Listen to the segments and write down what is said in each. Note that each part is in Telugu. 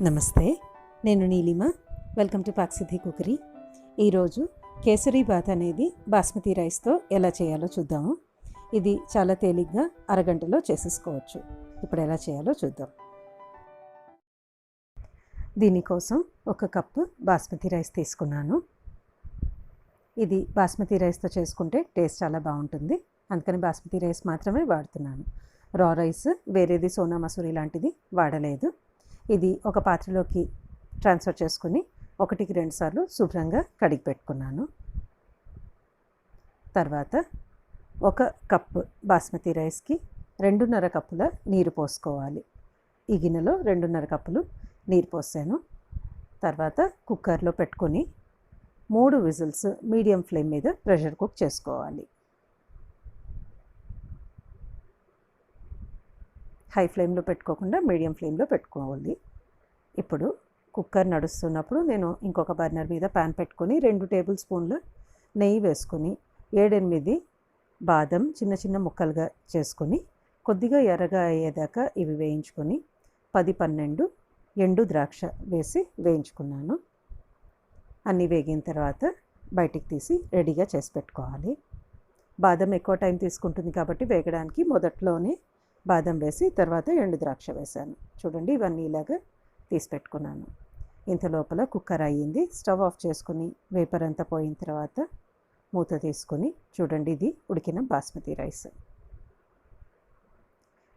నమస్తే, నేను నీలిమ. వెల్కమ్ టు పాక్సిద్ధి కుకరీ. ఈరోజు కేసరి బాత్ అనేది బాస్మతి రైస్తో ఎలా చేయాలో చూద్దాము. ఇది చాలా తేలిగ్గా అరగంటలో చేసేసుకోవచ్చు. ఇప్పుడు ఎలా చేయాలో చూద్దాం. దీనికోసం 1 కప్పు బాస్మతి రైస్ తీసుకున్నాను. ఇది బాస్మతి రైస్తో చేసుకుంటే టేస్ట్ చాలా బాగుంటుంది, అందుకని బాస్మతి రైస్ మాత్రమే వాడుతున్నాను. రా రైస్ వేరేది సోనా మసూరి లాంటిది వాడలేదు. ఇది ఒక పాత్రలోకి ట్రాన్స్ఫర్ చేసుకుని 1కి 2 సార్లు శుభ్రంగా కడిగి పెట్టుకున్నాను. తర్వాత 1 కప్పు బాస్మతి రైస్కి 2.5 కప్పుల నీరు పోసుకోవాలి. ఈ గిన్నెలో 2.5 కప్పులు నీరు పోసాను. తర్వాత కుక్కర్లో పెట్టుకొని 3 విజిల్స్ మీడియం ఫ్లేమ్ మీద ప్రెషర్ కుక్ చేసుకోవాలి. హై ఫ్లేమ్లో పెట్టుకోకుండా మీడియం ఫ్లేమ్లో పెట్టుకోవాలి. ఇప్పుడు కుక్కర్ నడుస్తున్నప్పుడు నేను ఇంకొక బర్నర్ మీద ప్యాన్ పెట్టుకొని 2 టేబుల్ స్పూన్ల నెయ్యి వేసుకొని 7-8 బాదం చిన్న చిన్న ముక్కలుగా చేసుకొని కొద్దిగా ఎర్రగా అయ్యేదాకా ఇవి వేయించుకొని 10-12 ఎండు ద్రాక్ష వేసి వేయించుకున్నాను. అన్నీ వేగిన తర్వాత బయటికి తీసి రెడీగా చేసి పెట్టుకోవాలి. బాదం ఎక్కువ టైం తీసుకుంటుంది కాబట్టి వేగడానికి మొదట్లోనే బాదం వేసి తర్వాత ఎండు ద్రాక్ష వేశాను. చూడండి, ఇవన్నీ ఇలాగా తీసి పెట్టుకున్నాను. ఇంత లోపల కుక్కర్ అయ్యింది. స్టవ్ ఆఫ్ చేసుకుని వేపర్ అంతా పోయిన తర్వాత మూత తీసుకొని చూడండి, ఇది ఉడికిన బాస్మతి రైస్.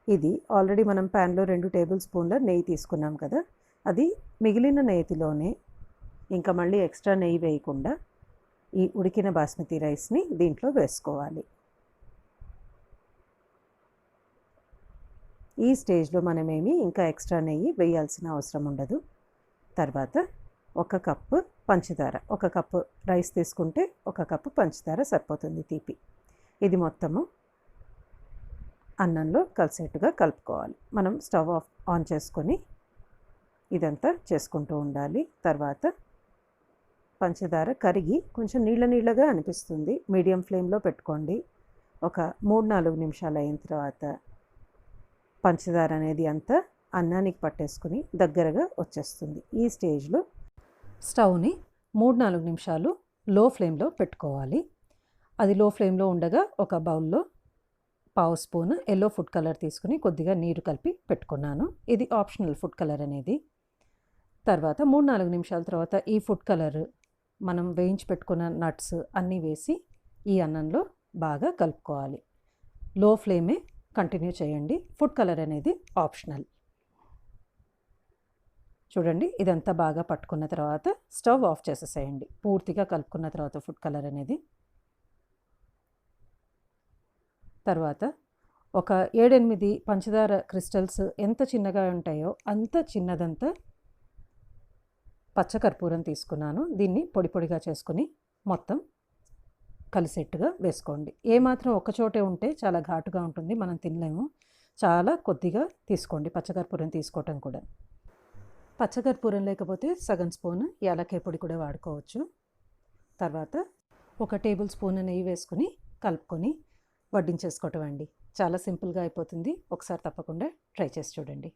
ఇది ఆల్రెడీ మనం ప్యాన్లో 2 టేబుల్ స్పూన్ల నెయ్యి తీసుకున్నాం కదా, అది మిగిలిన నెయ్యిలోనే ఇంకా మళ్ళీ ఎక్స్ట్రా నెయ్యి వేయకుండా ఈ ఉడికిన బాస్మతి రైస్ని దీంట్లో వేసుకోవాలి. ఈ స్టేజ్లో మనమేమి ఇంకా ఎక్స్ట్రా నెయ్యి వేయాల్సిన అవసరం ఉండదు. తర్వాత 1 కప్పు పంచదార, 1 కప్పు రైస్ తీసుకుంటే 1 కప్పు పంచదార సరిపోతుంది తీపి. ఇది మొత్తము అన్నంలో కలిసేట్టుగా కలుపుకోవాలి. మనం స్టవ్ ఆన్ చేసుకొని ఇదంతా చేసుకుంటూ ఉండాలి. తర్వాత పంచదార కరిగి కొంచెం నీళ్ళగా అనిపిస్తుంది. మీడియం ఫ్లేమ్లో పెట్టుకోండి. ఒక 3-4 నిమిషాలు అయిన తర్వాత పంచదార అనేది అంతా అన్నానికి పట్టేసుకుని దగ్గరగా వచ్చేస్తుంది. ఈ స్టేజ్లో స్టవ్ని 3-4 నిమిషాలు లో ఫ్లేమ్లో పెట్టుకోవాలి. అది లో ఫ్లేమ్లో ఉండగా ఒక బౌల్లో 1/2 స్పూన్ ఎల్లో ఫుడ్ కలర్ తీసుకుని కొద్దిగా నీరు కలిపి పెట్టుకున్నాను. ఇది ఆప్షనల్ ఫుడ్ కలర్ అనేది. తర్వాత 3-4 నిమిషాల తర్వాత ఈ ఫుడ్ కలర్ మనం వేయించి పెట్టుకున్న నట్స్ అన్నీ వేసి ఈ అన్నంలో బాగా కలుపుకోవాలి. లో ఫ్లేమే కంటిన్యూ చేయండి. ఫుడ్ కలర్ అనేది ఆప్షనల్. చూడండి, ఇదంతా బాగా పట్టుకున్న తర్వాత స్టవ్ ఆఫ్ చేసేసేయండి. పూర్తిగా కలుపుకున్న తర్వాత ఫుడ్ కలర్ అనేది. తర్వాత ఒక 7-8 పంచదార క్రిస్టల్స్ ఎంత చిన్నగా ఉంటాయో అంత చిన్నదంతా పచ్చకర్పూరం తీసుకున్నాను. దీన్ని పొడి పొడిగా చేసుకుని మొత్తం కలిసేట్టుగా వేసుకోండి. ఏమాత్రం ఒకచోటే ఉంటే చాలా ఘాటుగా ఉంటుంది, మనం తినలేము. చాలా కొద్దిగా తీసుకోండి పచ్చకర్పూరం తీసుకోవటం కూడా. పచ్చకర్పూరం లేకపోతే సగం స్పూన్ యాలక్కాయ పొడి కూడా వాడుకోవచ్చు. తర్వాత 1 టేబుల్ స్పూన్ నెయ్యి వేసుకుని కలుపుకొని వడ్డించేసుకోవటం అండి. చాలా సింపుల్గా అయిపోతుంది. ఒకసారి తప్పకుండా ట్రై చేసి చూడండి.